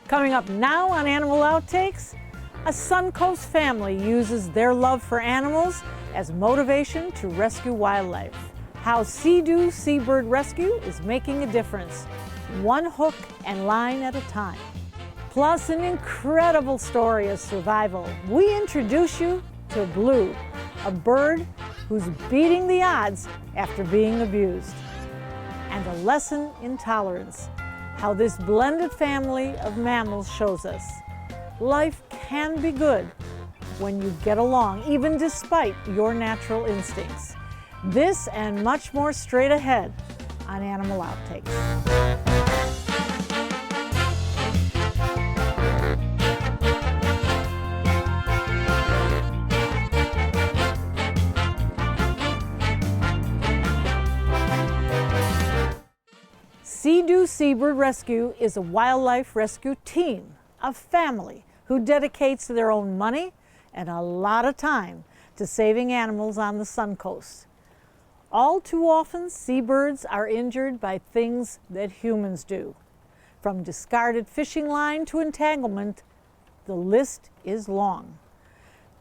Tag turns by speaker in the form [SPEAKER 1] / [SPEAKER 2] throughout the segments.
[SPEAKER 1] Coming up now on Animal Outtakes, a Suncoast family uses their love for animals as motivation to rescue wildlife. How Sea-Doo Seabird Rescue is making a difference, one hook and line at a time. Plus an incredible story of survival. We introduce you to Blue, a bird who's beating the odds after being abused. And a lesson in tolerance, how this blended family of mammals shows us life can be good when you get along, even despite your natural instincts. This and much more straight ahead on Animal Outtakes. Sea-Doo Seabird Rescue is a wildlife rescue team, a family who dedicates their own money and a lot of time to saving animals on the Suncoast. All too often, seabirds are injured by things that humans do. From discarded fishing line to entanglement, the list is long.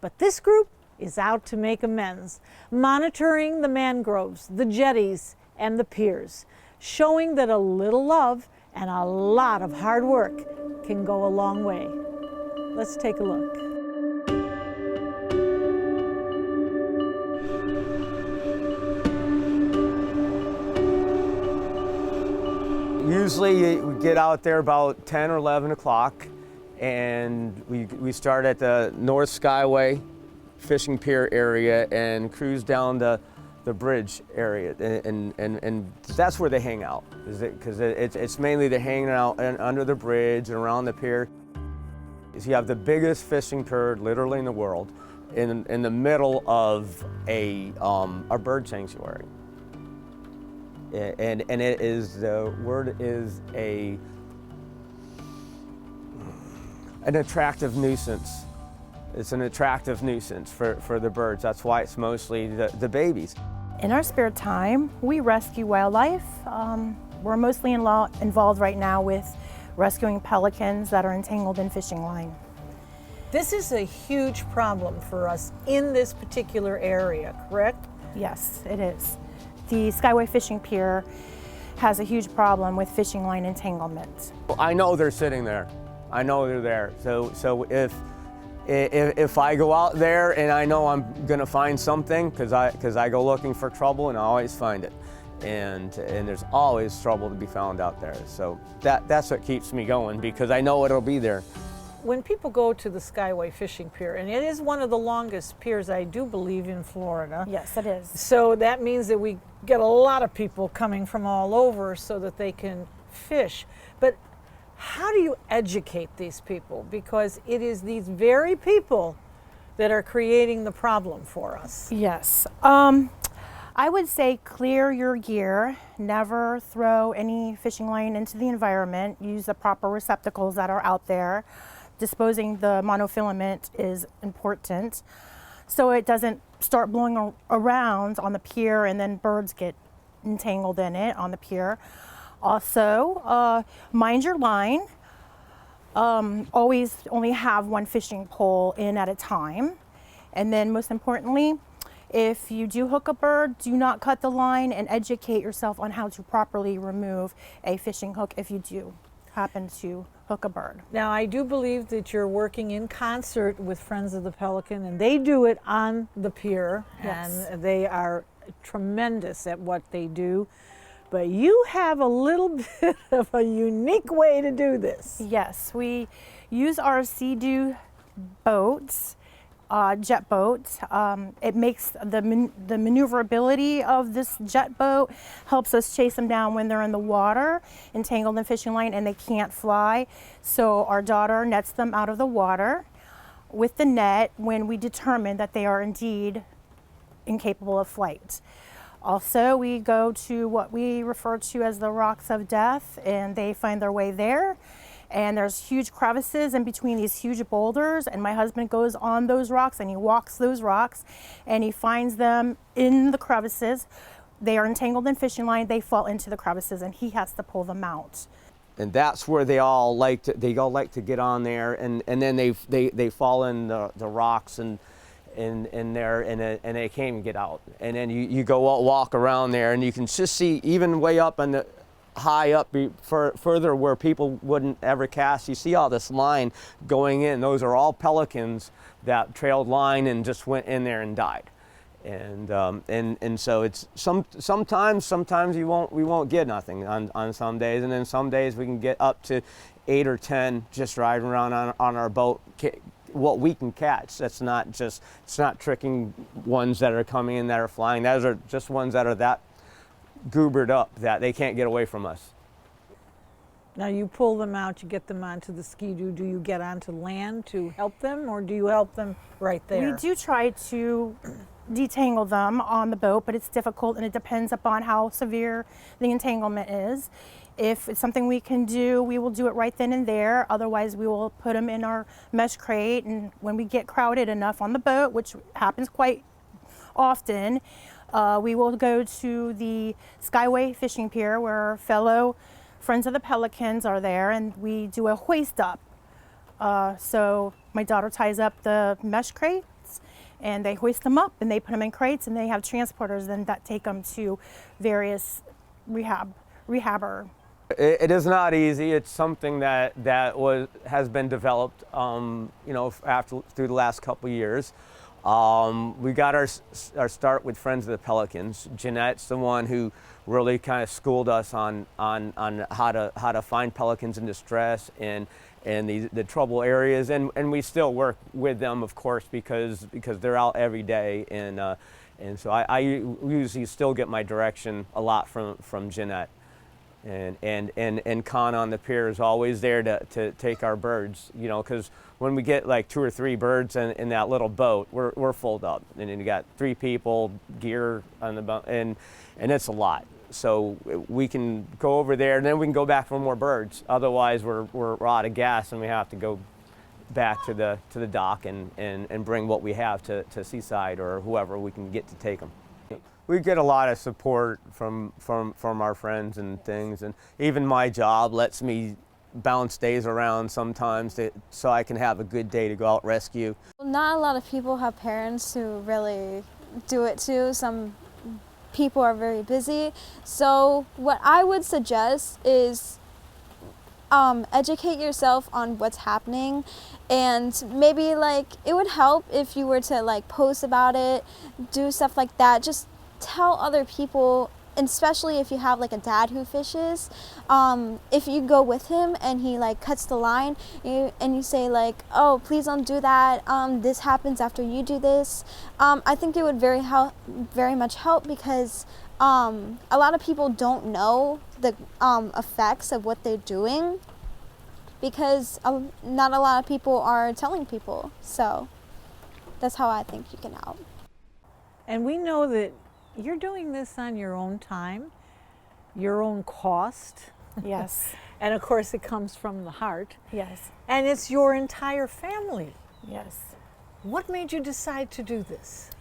[SPEAKER 1] But this group is out to make amends, monitoring the mangroves, the jetties, and the piers, showing that a little love and a lot of hard work can go a long way. Let's take a look.
[SPEAKER 2] Usually we get out there about 10 or 11 o'clock and we start at the North Skyway fishing pier area and cruise down the bridge area, and that's where they hang out, because it's mainly they're hanging out under the bridge and around the pier. You have the biggest fishing pier literally in the world in the middle of a bird sanctuary, and it is, the word is an attractive nuisance. It's an attractive nuisance for the birds. That's why it's mostly the babies.
[SPEAKER 3] In our spare time, we rescue wildlife. We're mostly involved right now with rescuing pelicans that are entangled in fishing line.
[SPEAKER 1] This is a huge problem for us in this particular area, correct?
[SPEAKER 3] Yes, it is. The Skyway Fishing Pier has a huge problem with fishing line entanglement.
[SPEAKER 2] I know they're sitting there. I know they're there. So if I go out there and I know I'm gonna find something, because I go looking for trouble and I always find it, and there's always trouble to be found out there. So that's what keeps me going, because I know it'll be there.
[SPEAKER 1] When people go to the Skyway Fishing Pier, and it is one of the longest piers, I do believe, in Florida.
[SPEAKER 3] Yes, it is.
[SPEAKER 1] So that means that we get a lot of people coming from all over so that they can fish. But how do you educate these people? Because it is these very people that are creating the problem for us.
[SPEAKER 3] Yes. I would say clear your gear. Never throw any fishing line into the environment. Use the proper receptacles that are out there. Disposing the monofilament is important, so it doesn't start blowing around on the pier and then birds get entangled in it on the pier. Also, mind your line. Always only have one fishing pole in at a time. And then most importantly, if you do hook a bird, do not cut the line, and educate yourself on how to properly remove a fishing hook if you do happen to hook a bird.
[SPEAKER 1] Now, I do believe that you're working in concert with Friends of the Pelican, and they do it on the pier. Yes. And they are tremendous at what they do. But you have a little bit of a unique way to do this.
[SPEAKER 3] Yes, we use our Sea-Doo boats, jet boat. It makes the maneuverability of this jet boat, helps us chase them down when they're in the water, entangled in fishing line, and they can't fly. So our daughter nets them out of the water with the net when we determine that they are indeed incapable of flight. Also, we go to what we refer to as the rocks of death, and they find their way there. And there's huge crevices in between these huge boulders, and my husband goes on those rocks and he walks those rocks and he finds them in the crevices. They are entangled in fishing line, they fall into the crevices, and he has to pull them out.
[SPEAKER 2] and that's where they all like to get on there, and then they fall in the rocks and in there, and they can't even get out. And then you go walk around there, and you can just see even way up on the high up further where people wouldn't ever cast. You see all this line going in. Those are all pelicans that trailed line and just went in there and died. And so it's sometimes we won't get nothing on some days, and then some days we can get up to 8 or 10 just riding around on our boat, what we can catch. It's not tricking ones that are coming in that are flying. Those are just ones that are that goobered up that they can't get away from us.
[SPEAKER 1] Now you pull them out, you get them onto the Sea-Doo. Do you get onto land to help them, or do you help them right there?
[SPEAKER 3] We do try to detangle them on the boat, but it's difficult, and it depends upon how severe the entanglement is. If it's something we can do, we will do it right then and there. Otherwise, we will put them in our mesh crate, and when we get crowded enough on the boat, which happens quite often, we will go to the Skyway fishing pier where our fellow Friends of the Pelicans are there, and we do a hoist up. So my daughter ties up the mesh crates, and they hoist them up, and they put them in crates, and they have transporters then that take them to various rehabber.
[SPEAKER 2] It is not easy. It's something that has been developed, through the last couple of years. We got our start with Friends of the Pelicans. Jeanette's the one who really kind of schooled us on how to find pelicans in distress and the trouble areas, and we still work with them, of course, because they're out every day, and so I usually still get my direction a lot from Jeanette. And Con on the pier is always there to take our birds, because when we get like 2 or 3 birds in that little boat, we're full up, and then you got 3 people, gear on the boat, and it's a lot. So we can go over there, and then we can go back for more birds. Otherwise, we're out of gas, and we have to go back to the dock and bring what we have to Seaside or whoever we can get to take them. We get a lot of support from our friends and things, and even my job lets me bounce days around sometimes so I can have a good day to go out rescue.
[SPEAKER 4] Not a lot of people have parents who really do it too. Some people are very busy. So what I would suggest is educate yourself on what's happening, and maybe it would help if you were to post about it, do stuff like that. Just tell other people, especially if you have a dad who fishes. If you go with him and he cuts the line, and you say oh, please don't do that, this happens after you do this, I think it would very much help, because a lot of people don't know the effects of what they're doing, because not a lot of people are telling people. So that's how I think you can help.
[SPEAKER 1] And we know that you're doing this on your own time, your own cost.
[SPEAKER 3] Yes.
[SPEAKER 1] And of course it comes from the heart.
[SPEAKER 3] Yes.
[SPEAKER 1] And it's your entire family.
[SPEAKER 3] Yes.
[SPEAKER 1] What made you decide to do this?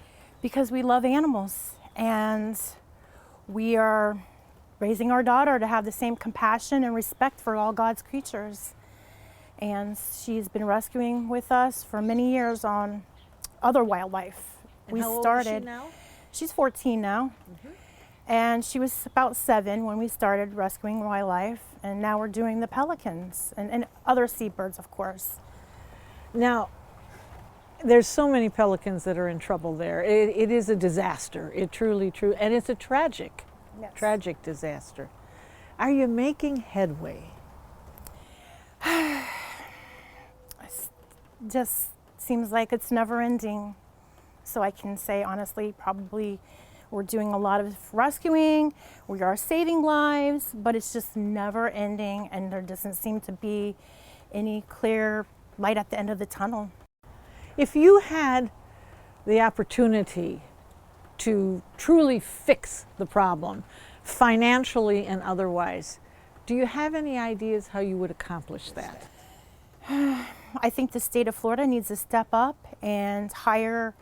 [SPEAKER 3] Because we love animals, and we are raising our daughter to have the same compassion and respect for all God's creatures. And she's been rescuing with us for many years on other wildlife.
[SPEAKER 1] And how old is she now?
[SPEAKER 3] She's 14 now. Mm-hmm. And she was about 7 when we started rescuing wildlife, and now we're doing the pelicans and other seabirds, of course.
[SPEAKER 1] Now, there's so many pelicans that are in trouble there. It is a disaster. It truly, and it's a tragic disaster. Are you making headway?
[SPEAKER 3] It just seems like it's never ending. So I can say honestly, probably we're doing a lot of rescuing, we are saving lives, but it's just never ending, and there doesn't seem to be any clear light at the end of the tunnel.
[SPEAKER 1] If you had the opportunity to truly fix the problem, financially and otherwise, do you have any ideas how you would accomplish that?
[SPEAKER 3] I think the state of Florida needs to step up and hire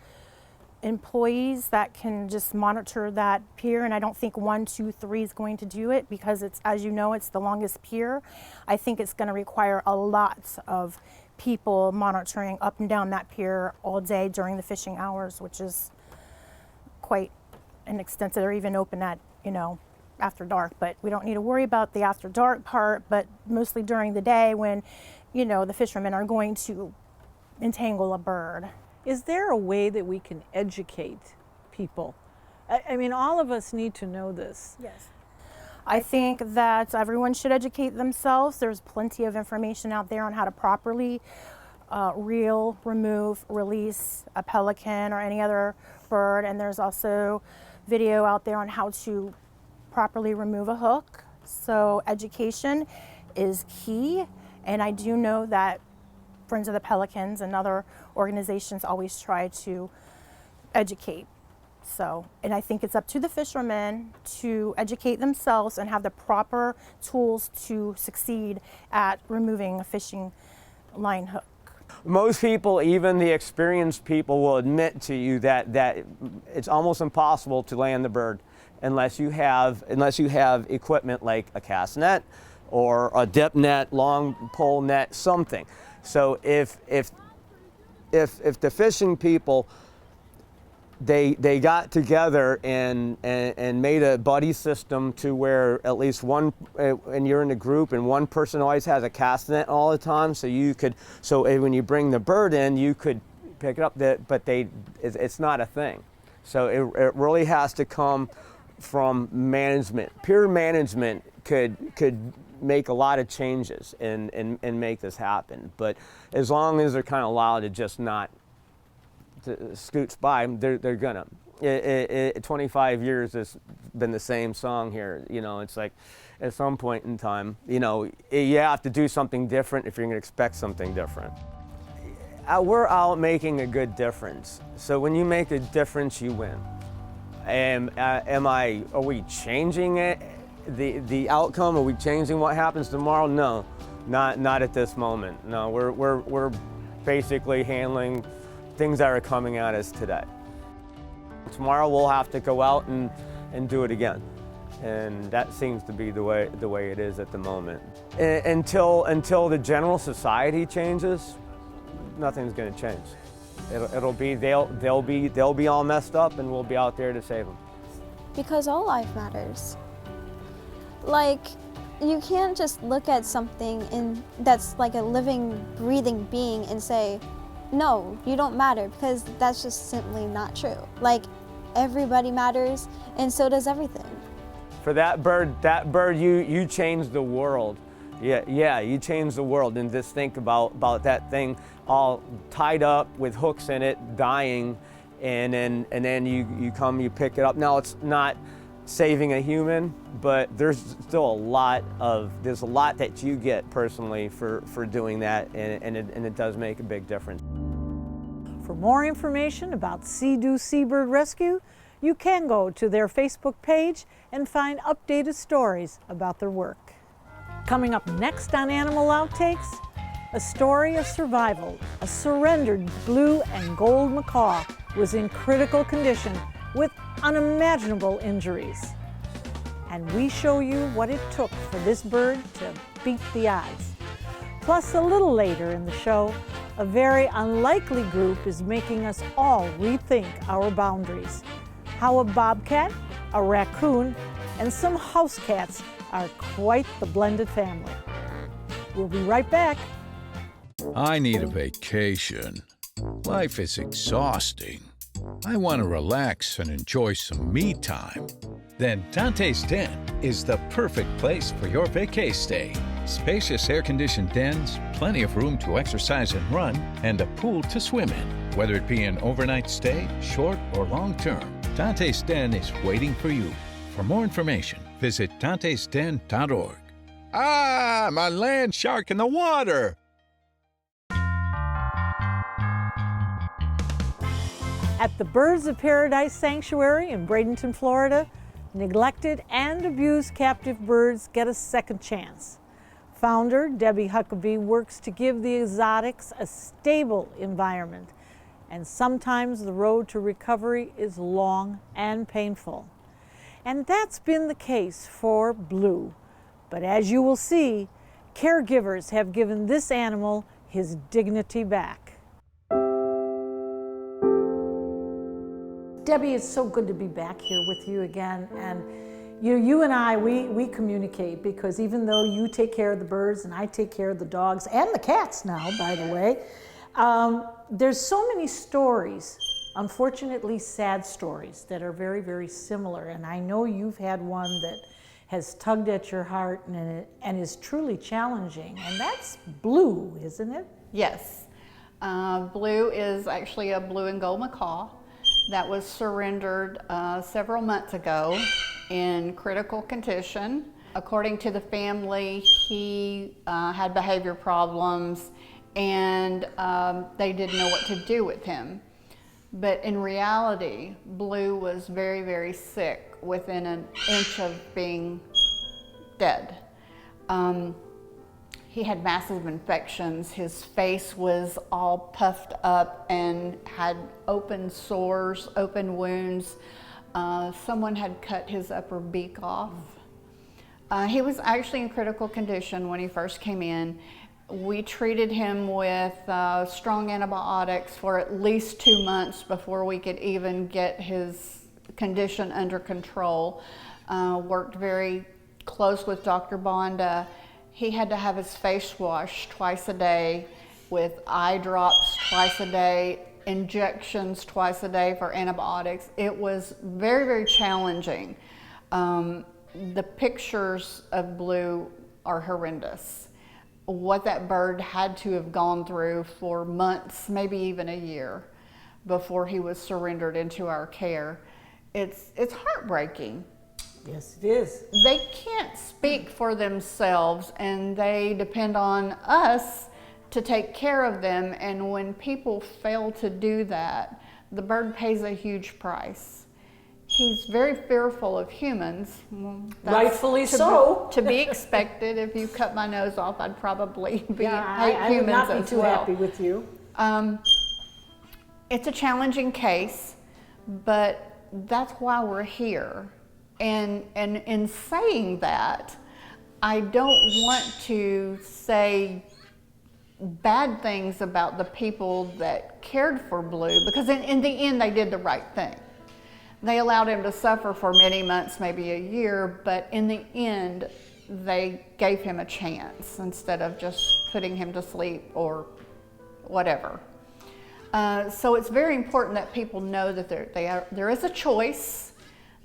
[SPEAKER 3] employees that can just monitor that pier, and I don't think 1, 2, 3 is going to do it because it's, as you know, it's the longest pier. I think it's going to require a lot of people monitoring up and down that pier all day during the fishing hours, which is quite an extensive. They're even open at, you know, after dark, but we don't need to worry about the after dark part, but mostly during the day when, you know, the fishermen are going to entangle a bird.
[SPEAKER 1] Is there a way that we can educate people? I mean, all of us need to know this.
[SPEAKER 3] Yes. I think that everyone should educate themselves. There's plenty of information out there on how to properly reel, remove, release a pelican or any other bird, and there's also video out there on how to properly remove a hook. So education is key, and I do know that Friends of the Pelicans and other organizations always try to educate. So, and I think it's up to the fishermen to educate themselves and have the proper tools to succeed at removing a fishing line hook.
[SPEAKER 2] Most people, even the experienced people, will admit to you that it's almost impossible to land the bird unless you have equipment like a cast net or a dip net, long pole net, something. So if the fishing people they got together and made a buddy system to where at least one, and you're in a group and one person always has a cast net all the time, so when you bring the bird in, you could pick it up, but it's not a thing. So it really has to come from management. Peer management could make a lot of changes and make this happen. But as long as they're kind of allowed to just not to scoots by, they're gonna. 25 years has been the same song here. You know, it's like at some point in time, you know, you have to do something different if you're gonna expect something different. We're out making a good difference. So when you make a difference, you win. And are we changing it? The outcome? Are we changing what happens tomorrow? No, not at this moment. No, we're basically handling things that are coming at us today. Tomorrow we'll have to go out and do it again, and that seems to be the way it is at the moment. Until the general society changes, nothing's going to change. It'll be they'll be all messed up, and we'll be out there to save them.
[SPEAKER 4] Because all life matters. Like, you can't just look at something that's like a living, breathing being and say, no, you don't matter, because that's just simply not true. Like, everybody matters, and so does everything.
[SPEAKER 2] For that bird, you changed the world. Yeah, you changed the world. And just think about that thing all tied up with hooks in it, dying, and then you pick it up. Now it's not saving a human, but there's still a lot that you get personally for doing that, and it does make a big difference.
[SPEAKER 1] For more information about Sea-Doo Seabird Rescue, you can go to their Facebook page and find updated stories about their work. Coming up next on Animal Outtakes, a story of survival. A surrendered blue and gold macaw was in critical condition with unimaginable injuries. And we show you what it took for this bird to beat the odds. Plus, a little later in the show, a very unlikely group is making us all rethink our boundaries. How a bobcat, a raccoon, and some house cats are quite the blended family. We'll be right back.
[SPEAKER 5] I need a vacation. Life is exhausting. I want to relax and enjoy some me time. Then Dante's Den is the perfect place for your vacay stay. Spacious air-conditioned dens, plenty of room to exercise and run, and a pool to swim in. Whether it be an overnight stay, short or long-term, Dante's Den is waiting for you. For more information, visit dantesden.org. Ah, my land shark in the water!
[SPEAKER 1] At the Birds of Paradise Sanctuary in Bradenton, Florida, neglected and abused captive birds get a second chance. Founder Debbie Huckabee works to give the exotics a stable environment and sometimes the road to recovery is long and painful. And that's been the case for Blue. But as you will see, caregivers have given this animal his dignity back. Debbie, it's so good to be back here with you again. And you and I, we communicate, because even though you take care of the birds and I take care of the dogs and the cats now, by the way, there's so many stories, unfortunately sad stories, that are very, very similar. And I know you've had one that has tugged at your heart and is truly challenging, and that's Blue, isn't it?
[SPEAKER 6] Yes. Blue is actually a blue and gold macaw that was surrendered several months ago in critical condition. According to the family, he had behavior problems, and they didn't know what to do with him. But in reality, Blue was very, very sick, within an inch of being dead. He had massive infections. His face was all puffed up and had open sores, open wounds. Someone had cut his upper beak off. He was actually in critical condition when he first came in. We treated him with strong antibiotics for at least 2 months before we could even get his condition under control. Worked very close with Dr. Bonda. He had to have his face washed twice a day, with eye drops twice a day, injections twice a day for antibiotics. It was very, very challenging. The pictures of Blue are horrendous. What that bird had to have gone through for months, maybe even a year, before he was surrendered into our care. It's heartbreaking.
[SPEAKER 1] Yes, it is.
[SPEAKER 6] They can't speak for themselves, and they depend on us to take care of them. And when people fail to do that, the bird pays a huge price. He's very fearful of humans. That's
[SPEAKER 1] Rightfully so.
[SPEAKER 6] To be expected. If you cut my nose off, I'd probably hate
[SPEAKER 1] I
[SPEAKER 6] humans
[SPEAKER 1] would not be
[SPEAKER 6] as
[SPEAKER 1] too
[SPEAKER 6] well.
[SPEAKER 1] happy with you.
[SPEAKER 6] It's a challenging case, but that's why we're here. And in saying that, I don't want to say bad things about the people that cared for Blue, because in the end, they did the right thing. They allowed him to suffer for many months, maybe a year, but in the end, they gave him a chance instead of just putting him to sleep or whatever. So it's very important that people know that there is a choice.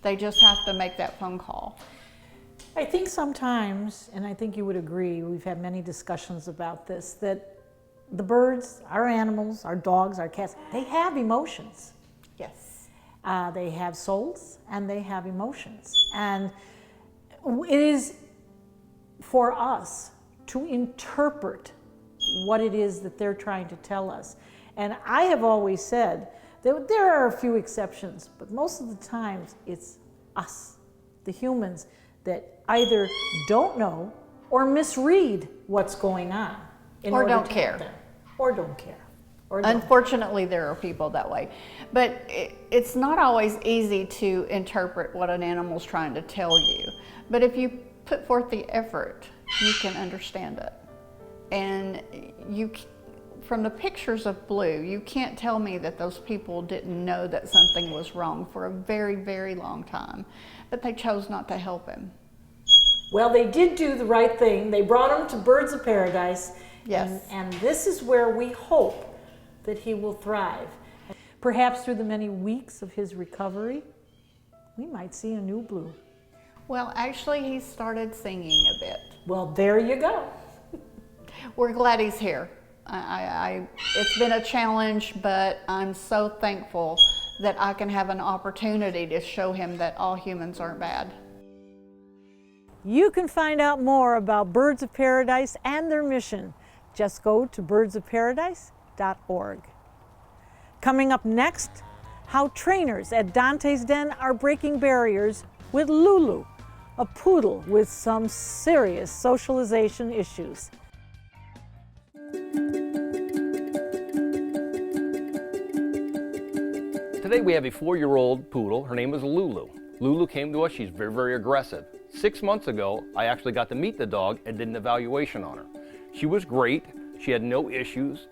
[SPEAKER 6] They just have to make that phone call.
[SPEAKER 1] I think sometimes, and I think you would agree, we've had many discussions about this, that the birds, our animals, our dogs, our cats, they have emotions.
[SPEAKER 6] Yes.
[SPEAKER 1] They have souls and they have emotions. And it is for us to interpret what it is that they're trying to tell us. And I have always said that there are a few exceptions, but most of the times it's us, the humans, that either don't know or misread what's going on.
[SPEAKER 6] Or don't care.
[SPEAKER 1] Or don't care. Or don't.
[SPEAKER 6] Unfortunately, there are people that way. But it's not always easy to interpret what an animal's trying to tell you. But if you put forth the effort, you can understand it. And from the pictures of Blue, you can't tell me that those people didn't know that something was wrong for a very, very long time, but they chose not to help him.
[SPEAKER 1] Well, they did do the right thing. They brought him to Birds of Paradise.
[SPEAKER 6] Yes.
[SPEAKER 1] And this is where we hope that he will thrive. Perhaps through the many weeks of his recovery, we might see a new Blue.
[SPEAKER 6] Well, actually, he started singing a bit.
[SPEAKER 1] Well, there you go.
[SPEAKER 6] We're glad he's here. It's been a challenge, but I'm so thankful that I can have an opportunity to show him that all humans aren't bad.
[SPEAKER 1] You can find out more about Birds of Paradise and their mission. Just go to birdsofparadise.org. Coming up next, how trainers at Dante's Den are breaking barriers with Lulu, a poodle with some serious socialization issues.
[SPEAKER 7] Today we have a 4-year-old poodle. Her name is Lulu. Lulu came to us. She's very, very aggressive. 6 months ago, I actually got to meet the dog and did an evaluation on her. She was great. She had no issues.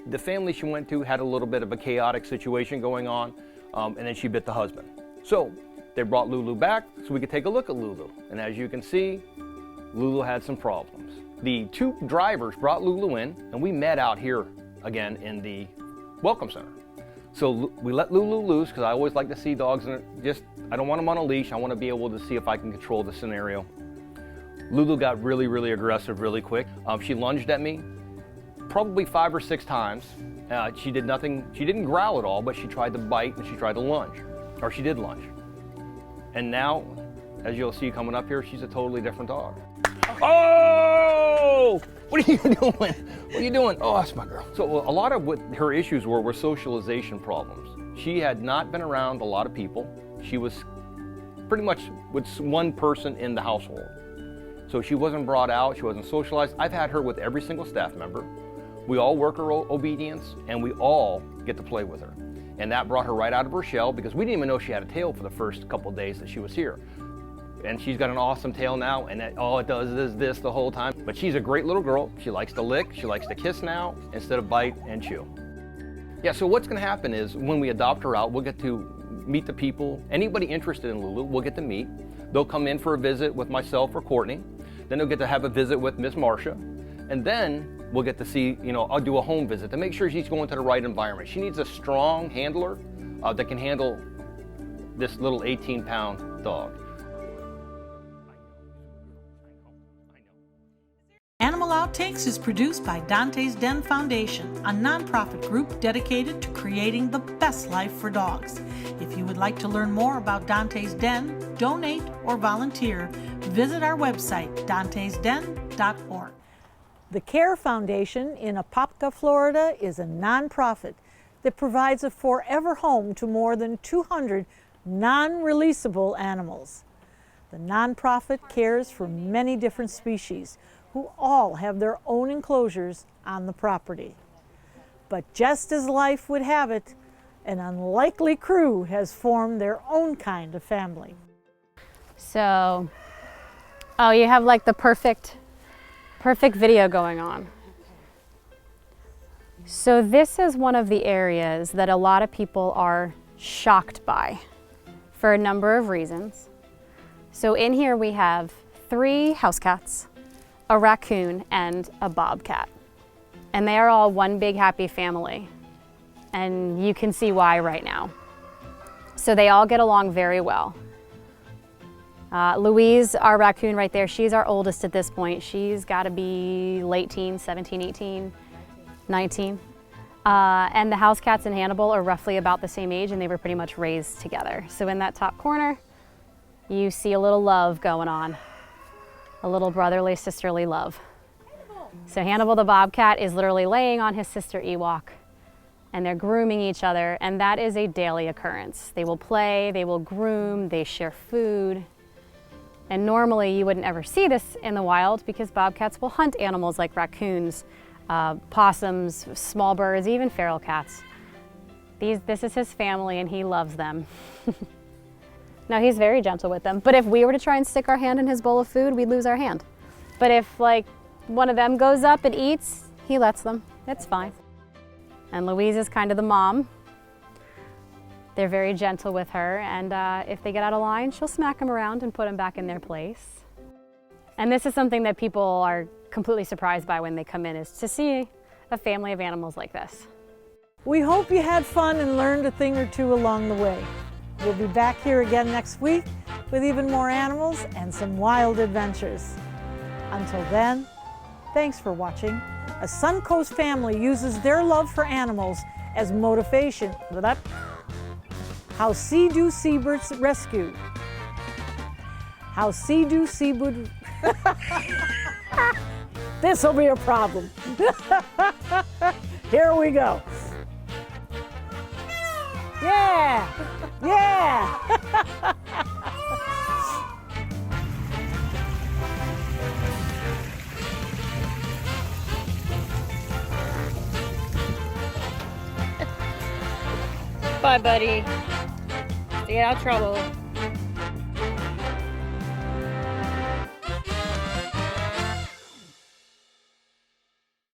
[SPEAKER 7] The family she went to had a little bit of a chaotic situation going on, and then she bit the husband. So they brought Lulu back so we could take a look at Lulu. And as you can see, Lulu had some problems. The 2 drivers brought Lulu in, and we met out here again in the Welcome Center. So we let Lulu loose because I always like to see dogs and I don't want them on a leash. I want to be able to see if I can control the scenario. Lulu got really, really aggressive really quick. She lunged at me probably 5 or 6 times. She did nothing, she didn't growl at all, but she tried to bite and she tried to lunge, or she did lunge. And now, as you'll see coming up here, she's a totally different dog. Oh! What are you doing? What are you doing? Oh, that's my girl. So a lot of what her issues were socialization problems. She had not been around a lot of people. She was pretty much with one person in the household. So she wasn't brought out, she wasn't socialized. I've had her with every single staff member. We all work her obedience, and we all get to play with her. And that brought her right out of her shell because we didn't even know she had a tail for the first couple of days that she was here. And she's got an awesome tail now, and all it does is this the whole time. But she's a great little girl. She likes to lick, she likes to kiss now, instead of bite and chew. Yeah, so what's gonna happen is when we adopt her out, we'll get to meet the people. Anybody interested in Lulu, we'll get to meet. They'll come in for a visit with myself or Courtney. Then they'll get to have a visit with Miss Marcia. And then we'll get to see, I'll do a home visit to make sure she's going to the right environment. She needs a strong handler that can handle this little 18-pound dog.
[SPEAKER 1] Animal Outtakes is produced by Dante's Den Foundation, a nonprofit group dedicated to creating the best life for dogs. If you would like to learn more about Dante's Den, donate, or volunteer, visit our website, dantesden.org. The CARE Foundation in Apopka, Florida is a nonprofit that provides a forever home to more than 200 non-releasable animals. The nonprofit cares for many different species who all have their own enclosures on the property. But just as life would have it, an unlikely crew has formed their own kind of family.
[SPEAKER 8] So, oh, you have like the perfect video going on. So this is one of the areas that a lot of people are shocked by for a number of reasons. So in here we have 3 house cats, a raccoon, and a bobcat. And they are all one big happy family. And you can see why right now. So they all get along very well. Louise, our raccoon right there, she's our oldest at this point. She's got to be late teens, 17, 18, 19. And the house cats and Hannibal are roughly about the same age, and they were pretty much raised together. So in that top corner, you see a little love going on. A little brotherly, sisterly love. So Hannibal the bobcat is literally laying on his sister Ewok, and they're grooming each other, and that is a daily occurrence. They will play, they will groom, they share food. And normally you wouldn't ever see this in the wild because bobcats will hunt animals like raccoons, possums, small birds, even feral cats. This is his family and he loves them. No, he's very gentle with them. But if we were to try and stick our hand in his bowl of food, we'd lose our hand. But if like one of them goes up and eats, he lets them. It's fine. And Louise is kind of the mom. They're very gentle with her, and if they get out of line, she'll smack them around and put them back in their place. And this is something that people are completely surprised by when they come in, is to see a family of animals like this.
[SPEAKER 1] We hope you had fun and learned a thing or two along the way. We'll be back here again next week with even more animals and some wild adventures. Until then, thanks for watching. A Suncoast family uses their love for animals as motivation. How Sea-Doo Seabird Rescue. How Sea-Doo Seabird... This'll be a problem. Here we go. Yeah! Yeah!
[SPEAKER 3] Bye, buddy. Stay out of trouble.